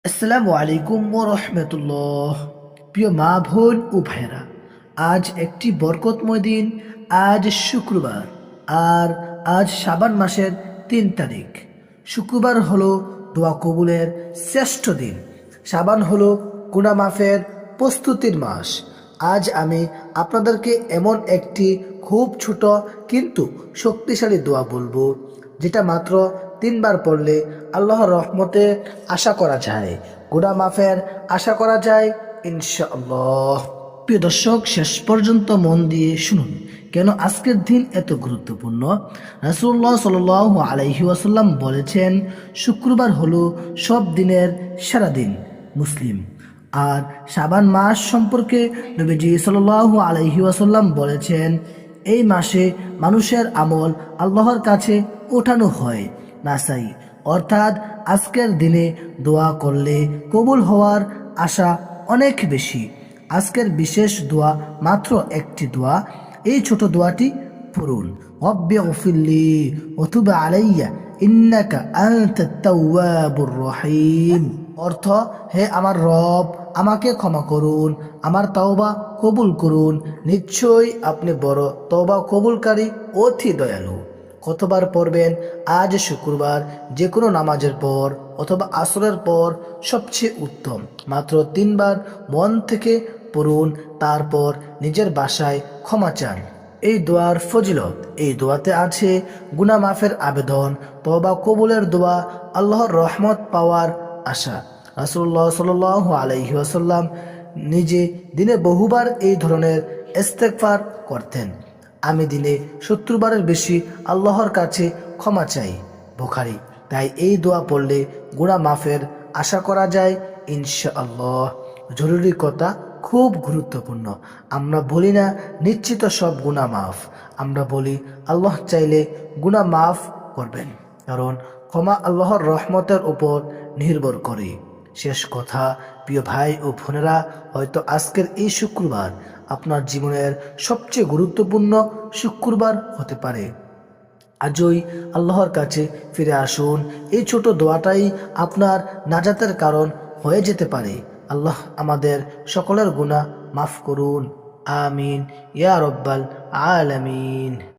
আসসালামু আলাইকুম ওয়া রাহমাতুল্লাহ। প্রিয় মা বোন ও ভাইরা, আজ একটি বরকতময় দিন। আজ শুক্রবার, আর আজ শাবান মাসের 3 তারিখ। শুক্রবার হলো দোয়া কবুলের শ্রেষ্ঠ দিন। শাবান হলো গুনাহ মাফের প্রস্তুতির মাস। আজ আমি আপনাদেরকে এমন একটি খুব ছোট কিন্তু শক্তিশালী দোয়া বলবো, যেটা মাত্র 3বার পড়লে আল্লাহর রহমতে আশা করা যায়, গুনাহ মাফের আশা করা যায় ইনশাআল্লাহ। প্রিয় দর্শক, শেষ পর্যন্ত মন দিয়ে শুনুন, কেন আজকের দিন এত গুরুত্বপূর্ণ। রাসূলুল্লাহ সাল্লাল্লাহু আলাইহি ওয়াসাল্লাম বলেছেন, শুক্রবার হলো সব দিনের সেরা দিন। মুসলিম। আর শাবান মাস সম্পর্কে নবীজি সাল্লাল্লাহু আলাইহি ওয়াসাল্লাম বলেছেন, এই মাসে মানুষের আমল আল্লাহর কাছে ওঠানো হয়। নাসাই। অর্থাৎ আজকের দিনে দোয়া করলে কবুল হওয়ার আশা অনেক বেশি। আজকের বিশেষ দোয়া মাত্র একটি দোয়া। এই ছোট দোয়াটি পড়ুন, রব্বি গফিরলি ওয়া তুব আলাইয়া ইন্নাকা আনতাত তাওয়াবুর রহিম। অর্থ, হে আমার রব, আমাকে ক্ষমা করুন, আমার তওবা কবুল করুন, নিশ্চয়ই আপনি বড় তওবা কবুলকারী, অতি দয়ালু। কতবার পড়বেন? আজ শুক্রবার যে কোনো নামাজের পর অথবা আসরের পর সবচেয়ে উত্তম। মাত্র 3বার মন থেকে পড়ুন, তারপর নিজের বাসায় ক্ষমা চান। এই দোয়ার ফজিলত, এই দোয়াতে আছে গুনাহ মাফের আবেদন, তওবা কবুলের দোয়া, আল্লাহর রহমত পাওয়ার আশা। রাসূলুল্লাহ সাল্লাল্লাহু আলাইহি ওয়াসাল্লাম নিজে দিনে বহুবার এই ধরনের ইস্তেগফার করতেন। আমি দিনে 70বারের বেশি আল্লাহর কাছে ক্ষমা চাই। বুখারী। তাই এই দোয়া পড়লে গুনাহ মাফের আশা করা যায় ইনশাআল্লাহ। জরুরি কথা, খুব গুরুত্বপূর্ণ। আমরা বলি না নিশ্চিত সব গুনাহ মাফ, আমরা বলি আল্লাহ চাইলে গুনাহ মাফ করবেন, কারণ ক্ষমা আল্লাহর রহমতের উপর নির্ভর করে। শেষ কথা, প্রিয় ভাই ও বোনেরা, হয়তো আজকের এই শুক্রবার আপনার জীবনের সবচেয়ে গুরুত্বপূর্ণ শুক্রবার হতে পারে। আজই আল্লাহর কাছে ফিরে আসুন। এই ছোট দোয়াটাই আপনার নাজাতের কারণ হয়ে যেতে পারে। আল্লাহ আমাদের সকলের গুনাহ মাফ করুন। আমিন ইয়া রব্বাল আলামিন।